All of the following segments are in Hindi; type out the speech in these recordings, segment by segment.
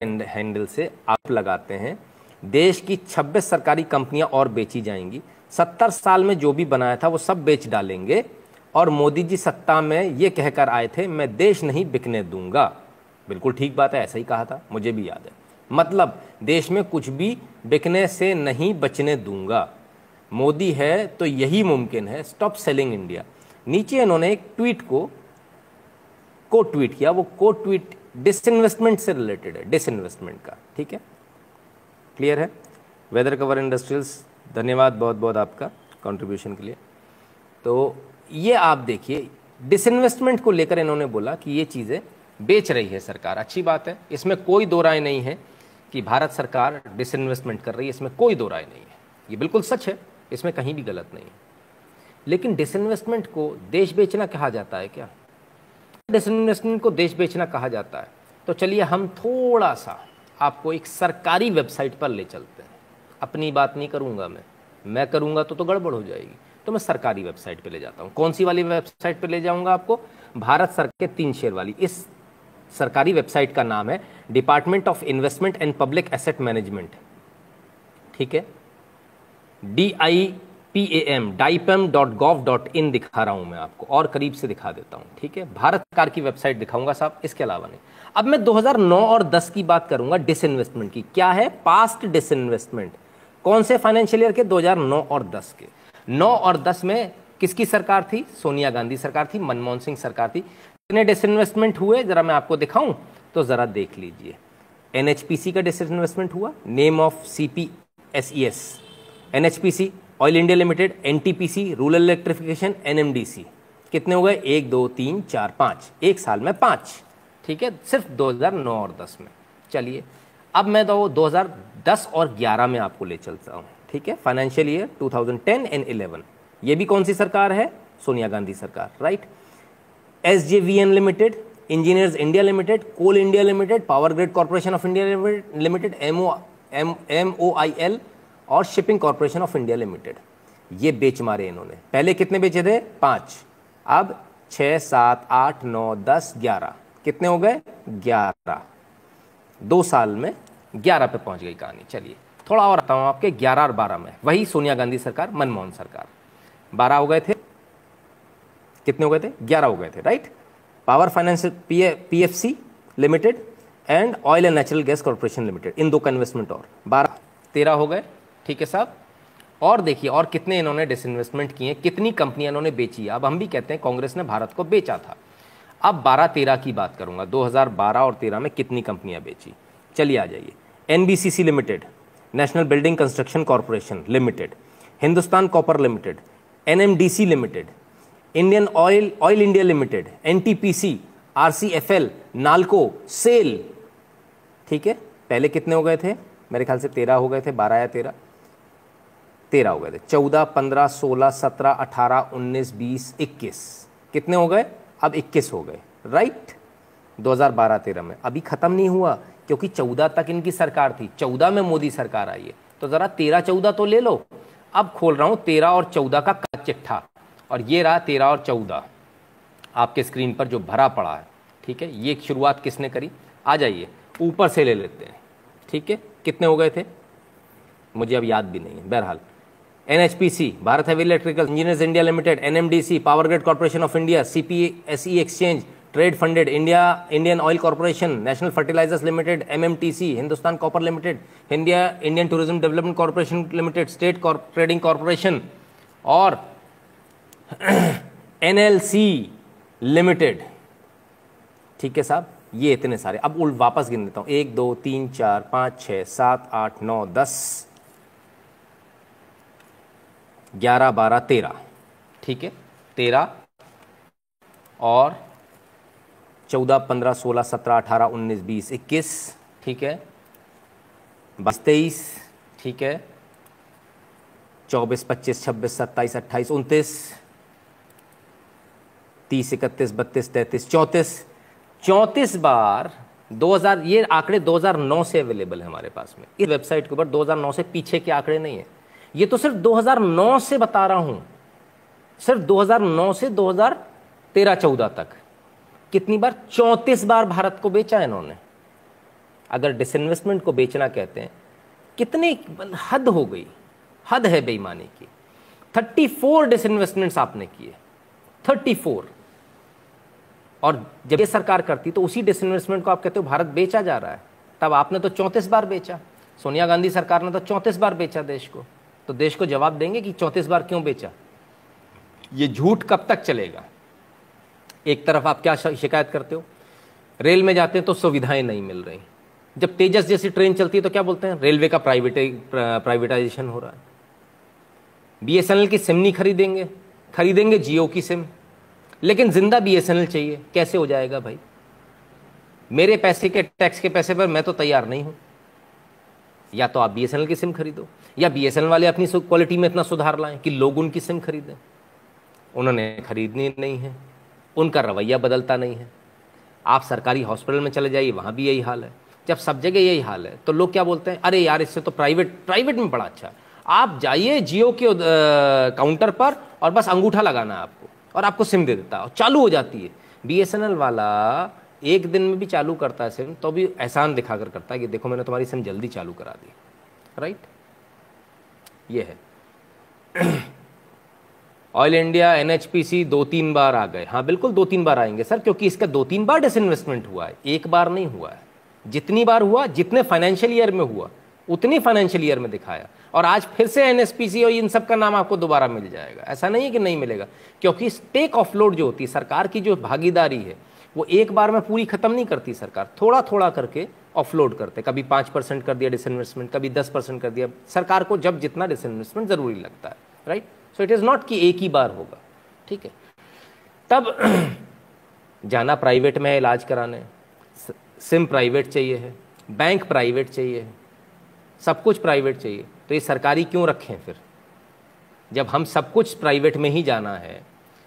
हैंडल से आप लगाते हैं, देश की 26 सरकारी कंपनियां और बेची जाएंगी, 70 साल में जो भी बनाया था वो सब बेच डालेंगे, और मोदी जी सत्ता में ये कहकर आए थे मैं देश नहीं बिकने दूंगा। बिल्कुल ठीक बात है, ऐसा ही कहा था, मुझे भी याद है। मतलब देश में कुछ भी बिकने से नहीं बचने दूंगा, मोदी है तो यही मुमकिन है, स्टॉप सेलिंग इंडिया। नीचे इन्होंने एक ट्वीट को ट्वीट किया, वो ट्वीट डिसइन्वेस्टमेंट से रिलेटेड है, डिसइन्वेस्टमेंट का, ठीक है, क्लियर है। वेदर कवर इंडस्ट्रियल्स, धन्यवाद बहुत बहुत आपका कंट्रीब्यूशन के लिए। तो ये आप देखिए, डिसइन्वेस्टमेंट को लेकर इन्होंने बोला कि ये चीज़ें बेच रही है सरकार, अच्छी बात है, इसमें कोई दो राय नहीं है कि भारत सरकार डिसइन्वेस्टमेंट कर रही है, इसमें कोई दो राय नहीं है, ये बिल्कुल सच है, इसमें कहीं भी गलत नहीं है। लेकिन डिसइन्वेस्टमेंट को देश बेचना कहा जाता है क्या? डिसइन्वेस्टमेंट को देश बेचना कहा जाता है तो चलिए हम थोड़ा सा आपको एक सरकारी वेबसाइट पर ले चलते हैं। अपनी बात नहीं करूंगा मैं करूंगा तो गड़बड़ हो जाएगी, तो मैं सरकारी वेबसाइट पे ले जाता हूं। कौन सी वाली वेबसाइट पे ले जाऊंगा आपको? भारत सरकार के 3 शेर वाली। इस सरकारी वेबसाइट का नाम है department of investment and public asset management, ठीक है, DIPAM.gov.in दिखा रहा हूं मैं आपको, और करीब से दिखा देता हूं, ठीक है, भारत सरकार की वेबसाइट दिखाऊंगा साहब, इसके अलावा नहीं। अब मैं 2009 और 10 की बात करूंगा डिसइन्वेस्टमेंट की। क्या है? Past disinvestment. कौन से फाइनेंशियल ईयर के? 2009 और 10 के। 9 और 10 में किसकी सरकार थी? सोनिया गांधी सरकार थी, मनमोहन सिंह सरकार थी। कितने डिसइन्वेस्टमेंट हुए जरा मैं आपको दिखाऊं तो जरा देख लीजिए। NHPC का डिसइन्वेस्टमेंट हुआ, name of CPSES, NHPC, oil India limited, NTPC, rural electrification, NMDC। कितने हो गए? 1 2 3 4 5, एक साल में 5, ठीक है, सिर्फ 2009 और 10 में। चलिए अब मैं 2010 और 11 में आपको ले चलता हूं, ठीक है, फाइनेंशियल ईयर 2010 एंड 11। ये भी कौन सी सरकार है? सोनिया गांधी सरकार, right. SJVN limited, engineers India limited, coal India limited, power grid corporation of India limited, MOIL, और shipping corporation of India limited. ये बेच मारे इन्होंने। पहले कितने बेचे थे? 5, अब 6 7 8 9 10 11, कितने हो गए? 11। 2 साल में 11 पे पहुंच गई कहानी। चलिए थोड़ा और आता हूं आपके 11 और 12 में, वही सोनिया गांधी सरकार, मनमोहन सरकार। 12 हो गए थे, कितने हो गए थे? 11 हो गए थे, right. Power finance PFC limited and oil and natural gas corporation limited, इन 2 का इन्वेस्टमेंट और 12 13 हो गए, ठीक है साहब। और देखिए और कितने इन्होंने डिसइन्वेस्टमेंट किए, कितनी कंपनियां इन्होंने बेची। अब हम भी कहते हैं कांग्रेस ने भारत को बेचा था। अब 12-13 की बात करूंगा, 2012 और 13 में कितनी कंपनियां बेची। चलिए आ जाइए। NBCC limited, national building construction corporation limited, Hindustan copper limited, NMDC limited, Indian oil India limited, NTPC, RCFL, Nalco, SAIL, ठीक है। पहले कितने हो गए थे? मेरे ख्याल से 13 हो गए थे, 12 या 13 हो गए थे। 14 15 16 17 18 19 20 21, कितने हो गए? अब 21 हो गए, राइट। 2012-13 में अभी खत्म नहीं हुआ, क्योंकि 14 तक इनकी सरकार थी, 14 में मोदी सरकार आई है, तो जरा 13-14 तो ले लो। अब खोल रहा हूं 13 और 14 का चिट्ठा, और ये रहा 13 और 14 आपके स्क्रीन पर जो भरा पड़ा है, ठीक है। ये शुरुआत किसने करी? आ जाइए ऊपर से ले लेते हैं, ठीक है। कितने हो गए थे? मुझे अब याद भी नहीं है, बहरहाल। NHPC, Bharat heavy electrical, engineers India limited, NMDC, power grid corporation of India, CPSE exchange trade funded, Indian oil corporation, national fertilisers limited, MMTC, Hindustan copper limited, Indian tourism development corporation limited, state trading corporation, और NLC लिमिटेड, ठीक है साहब। ये इतने सारे। अब वापस गिन देता हूं, 1 2 3 4 5 6 7 8 9 10 11 12 13, ठीक है। 13 और 14 15 16 17 18 19 20 21, ठीक है। 22 23, ठीक है। 24 25 26 27 28 29 30 31 32 33 34 बार 2000। ये आंकड़े 2009 से अवेलेबल है हमारे पास में इस वेबसाइट के ऊपर। 2009 से पीछे के आंकड़े नहीं है, ये तो सिर्फ 2009 से बता रहा हूं, सिर्फ 2009 से 2013-14 तक। कितनी बार? 34 बार भारत को बेचा है इन्होंने। अगर डिसइन्वेस्टमेंट को बेचना कहते हैं, कितनी हद हो गई, हद है बेईमानी की। 34 डिसइन्वेस्टमेंट्स आपने किए, 34। और जब ये सरकार करती तो उसी डिसइन्वेस्टमेंट को आप कहते हो भारत बेचा जा रहा है। तब आपने तो 34 बार बेचा, सोनिया गांधी सरकार ने तो 34 बार बेचा देश को। तो देश को जवाब देंगे कि 34 बार क्यों बेचा। ये झूठ कब तक चलेगा। एक तरफ आप क्या शिकायत करते हो, रेल में जाते हैं तो सुविधाएं नहीं मिल रही, जब तेजस जैसी ट्रेन चलती है तो क्या बोलते हैं, रेलवे का प्राइवेटाइजेशन हो रहा है। बीएसएनएल की सिम नहीं खरीदेंगे, खरीदेंगे जियो की सिम, लेकिन जिंदा बीएसएनएल चाहिए। कैसे हो जाएगा भाई, मेरे पैसे के टैक्स के पैसे पर मैं तो तैयार नहीं हूं। या तो आप बीएसएनएल की सिम खरीदो, या बीएसएनएल वाले अपनी क्वालिटी में इतना सुधार लाएं कि लोग उनकी सिम खरीदें। उन्होंने खरीदनी नहीं है, उनका रवैया बदलता नहीं है। आप सरकारी हॉस्पिटल में चले जाइए, वहां भी यही हाल है। जब सब जगह यही हाल है तो लोग क्या बोलते हैं, अरे यार इससे तो प्राइवेट में बड़ा अच्छा है। आप जाइए जियो के काउंटर पर और बस अंगूठा लगाना है आपको, और आपको सिम दे देता है और चालू हो जाती है। बीएसएनएल वाला एक दिन में भी चालू करता है सिम, तो भी एहसान दिखाकर करता है कि देखो मैंने तुम्हारी सिम जल्दी चालू करा दी। राइट, ये है। ऑयल इंडिया एनएचपीसी 2-3 बार आ गए। हाँ बिल्कुल 2-3 बार आएंगे सर, क्योंकि इसका 2-3 बार डिसइन्वेस्टमेंट हुआ है, एक बार नहीं हुआ है। जितनी बार हुआ, जितने फाइनेंशियल ईयर में हुआ उतनी फाइनेंशियल ईयर में दिखाया, और आज फिर से एनएचपीसी और इन सब का नाम आपको दोबारा मिल जाएगा। ऐसा नहीं है कि नहीं मिलेगा, क्योंकि टेक ऑफलोड जो होती है, सरकार की जो भागीदारी है वो एक बार में पूरी खत्म नहीं करती सरकार, थोड़ा थोड़ा करके ऑफलोड करते। कभी 5% कर दिया डिसइन्वेस्टमेंट, कभी 10% कर दिया। सरकार को जब जितना डिसइन्वेस्टमेंट जरूरी लगता है, right. So it is not कि एक ही बार होगा, ठीक है। तब जाना प्राइवेट में है इलाज कराने, सिम प्राइवेट चाहिए है, बैंक प्राइवेट चाहिए है, सब कुछ प्राइवेट चाहिए, तो ये सरकारी क्यों रखें फिर, जब हम सब कुछ प्राइवेट में ही जाना है।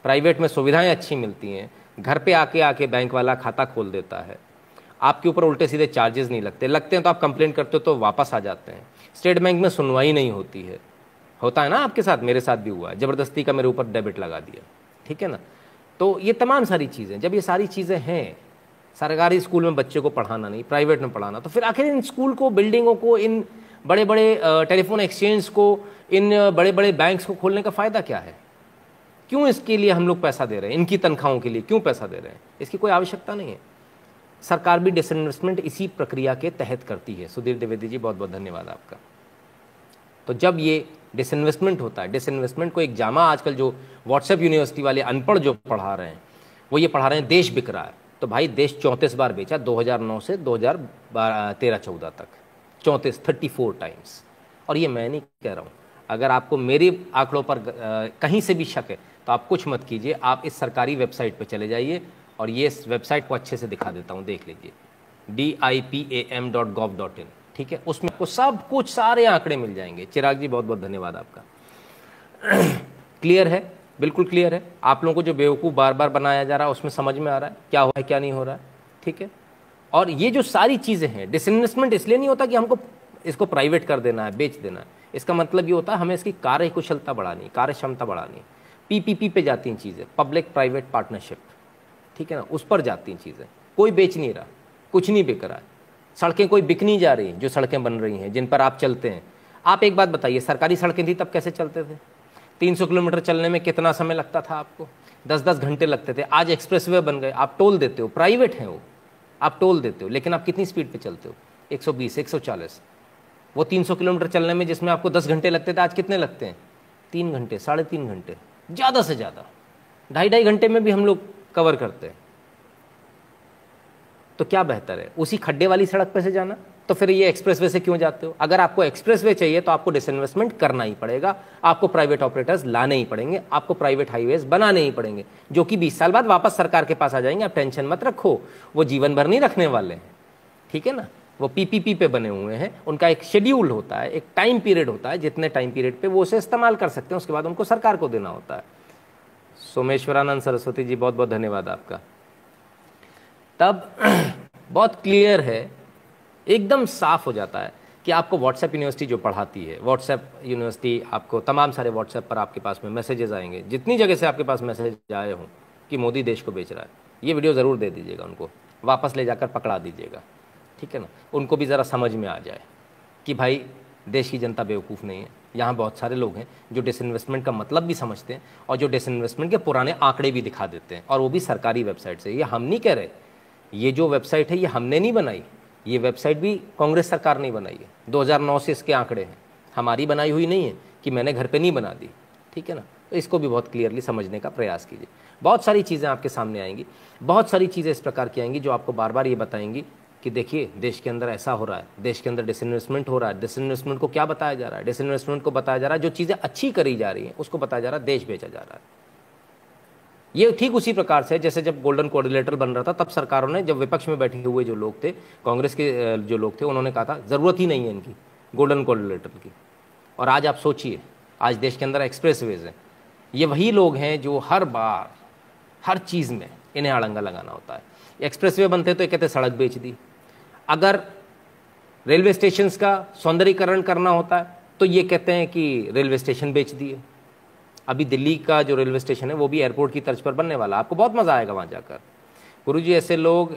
प्राइवेट में सुविधाएं अच्छी मिलती हैं, घर पे आके बैंक वाला खाता खोल देता है, आपके ऊपर उल्टे सीधे चार्जेस नहीं लगते हैं तो आप कंप्लेंट करते हो तो वापस आ जाते हैं। स्टेट बैंक में सुनवाई नहीं होती है, होता है ना आपके साथ, मेरे साथ भी हुआ है, ज़बरदस्ती का मेरे ऊपर डेबिट लगा दिया, ठीक है ना। तो ये तमाम सारी चीज़ें, जब ये सारी चीज़ें हैं, सरकारी स्कूल में बच्चे को पढ़ाना नहीं, प्राइवेट में पढ़ाना, तो फिर आखिर इन स्कूल को, बिल्डिंगों को, इन बड़े बड़े टेलीफोन एक्सचेंज को, इन बड़े बड़े बैंक्स को खोलने का फ़ायदा क्या है। क्यों इसके लिए हम लोग पैसा दे रहे हैं, इनकी तनख्वाहों के लिए क्यों पैसा दे रहे हैं, इसकी कोई आवश्यकता नहीं है। सरकार भी डिसइन्वेस्टमेंट इसी प्रक्रिया के तहत करती है। सुधीर द्विवेदी जी बहुत बहुत धन्यवाद आपका। तो जब ये डिसइन्वेस्टमेंट होता है, डिसइन्वेस्टमेंट को एक जामा आजकल जो व्हाट्सएप यूनिवर्सिटी वाले अनपढ़ जो पढ़ा रहे हैं, वो ये पढ़ा रहे हैं देश बिक रहा है। तो भाई देश 34 बार बेचा, 2009 से 2013-14 तक 34 टाइम्स। और ये मैं नहीं कह रहा हूँ, अगर आपको मेरे आंकड़ों पर कहीं से भी शक है तो आप कुछ मत कीजिए, आप इस सरकारी वेबसाइट पर चले जाइए, और ये इस वेबसाइट को अच्छे से दिखा देता हूँ, देख लीजिए, dipam.gov.in, ठीक है। उसमें आपको सब कुछ, सारे आंकड़े मिल जाएंगे। चिराग जी बहुत बहुत धन्यवाद आपका। क्लियर है, बिल्कुल क्लियर है। आप लोगों को जो बेवकूफ़ बार बार बनाया जा रहा है उसमें समझ में आ रहा है क्या हो रहा है क्या नहीं हो रहा है, ठीक है। और ये जो सारी चीज़ें हैं, डिसइन्वेस्टमेंट इसलिए नहीं होता कि हमको इसको प्राइवेट कर देना है, बेच देना है। इसका मतलब ये होता है हमें इसकी कार्य कुशलता बढ़ानी, कार्य क्षमता बढ़ानी। पीपीपी पे जाती हैं चीज़ें, पब्लिक प्राइवेट पार्टनरशिप, ठीक है ना, उस पर जाती हैं चीज़ें। कोई बेच नहीं रहा, कुछ नहीं बिक रहा है, सड़कें कोई बिक नहीं जा रही, जो सड़कें बन रही हैं जिन पर आप चलते हैं। आप एक बात बताइए, सरकारी सड़कें थी तब कैसे चलते थे? 300 किलोमीटर चलने में कितना समय लगता था आपको? 10-10 घंटे लगते थे। आज एक्सप्रेसवे बन गए, आप टोल देते हो, प्राइवेट हैं वो, आप टोल देते हो, लेकिन आप कितनी स्पीड पे चलते हो? 120, 140। वो 300 किलोमीटर चलने में जिसमें आपको 10 घंटे लगते थे, आज कितने लगते हैं? 3 घंटे, 3.5 घंटे, ज़्यादा से ज़्यादा 2.5 घंटे में भी हम लोग कवर करते हैं। तो क्या बेहतर है, उसी खड्डे वाली सड़क पे से जाना? तो फिर ये एक्सप्रेसवे से क्यों जाते हो? अगर आपको एक्सप्रेसवे चाहिए तो आपको डिसइन्वेस्टमेंट करना ही पड़ेगा, आपको प्राइवेट ऑपरेटर्स लाने ही पड़ेंगे, आपको प्राइवेट हाईवेज बनाने ही पड़ेंगे, जो कि 20 साल बाद वापस सरकार के पास आ जाएंगे। आप टेंशन मत रखो, वो जीवन भर नहीं रखने वाले हैं, ठीक है ना। वो पीपीपी पे बने हुए हैं, उनका एक शेड्यूल होता है, एक टाइम पीरियड होता है, जितने टाइम पीरियड पे वो उसे इस्तेमाल कर सकते हैं, उसके बाद उनको सरकार को देना होता है। सोमेश्वरानंद सरस्वती जी बहुत बहुत धन्यवाद आपका। तब बहुत क्लियर है, एकदम साफ हो जाता है कि आपको व्हाट्सएप यूनिवर्सिटी जो पढ़ाती है, व्हाट्सएप यूनिवर्सिटी आपको तमाम सारे व्हाट्सएप पर आपके पास में मैसेजेस आएंगे, जितनी जगह से आपके पास मैसेज आए हों कि मोदी देश को बेच रहा है, ये वीडियो ज़रूर दे दीजिएगा उनको, वापस ले जाकर पकड़ा दीजिएगा, ठीक है ना, उनको भी ज़रा समझ में आ जाए कि भाई देश की जनता बेवकूफ़ नहीं है। यहाँ बहुत सारे लोग हैं जो डिसइन्वेस्टमेंट का मतलब भी समझते हैं और जो डिसइन्वेस्टमेंट के पुराने आंकड़े भी दिखा देते हैं, और वो भी सरकारी वेबसाइट से। ये हम नहीं कह रहे, ये जो वेबसाइट है ये हमने नहीं बनाई, ये वेबसाइट भी कांग्रेस सरकार ने बनाई है। 2009 से इसके आंकड़े हैं, हमारी बनाई हुई नहीं है कि मैंने घर पे नहीं बना दी, ठीक है ना। तो इसको भी बहुत क्लियरली समझने का प्रयास कीजिए। बहुत सारी चीज़ें आपके सामने आएंगी, बहुत सारी चीज़ें इस प्रकार की आएंगी जो आपको बार बार ये बताएंगी कि देखिए देश के अंदर ऐसा हो रहा है, देश के अंदर डिसइन्वेस्टमेंट हो रहा है। डिसइन्वेस्टमेंट को क्या बताया जा रहा है? डिसइन्वेस्टमेंट को बताया जा रहा है जो चीज़ें अच्छी करी जा रही हैं उसको बताया जा रहा है देश बेचा जा रहा है। ये ठीक उसी प्रकार से जैसे जब गोल्डन कोऑर्डिनेटर बन रहा था तब सरकारों ने, जब विपक्ष में बैठे हुए जो लोग थे, कांग्रेस के जो लोग थे, उन्होंने कहा था ज़रूरत ही नहीं है इनकी गोल्डन कोऑर्डिनेटर की। और आज आप सोचिए, आज देश के अंदर एक्सप्रेसवेज हैं, ये वही लोग हैं जो हर बार हर चीज़ में इन्हें अड़ंगा लगाना होता है। एक्सप्रेसवे बनते तो ये कहते सड़क बेच दी, अगर रेलवे स्टेशंस का सौंदर्यीकरण करना होता है तो ये कहते हैं कि रेलवे स्टेशन बेच दिए। अभी दिल्ली का जो रेलवे स्टेशन है वो भी एयरपोर्ट की तर्ज पर बनने वाला, आपको बहुत मज़ा आएगा वहाँ जाकर। गुरुजी ऐसे लोग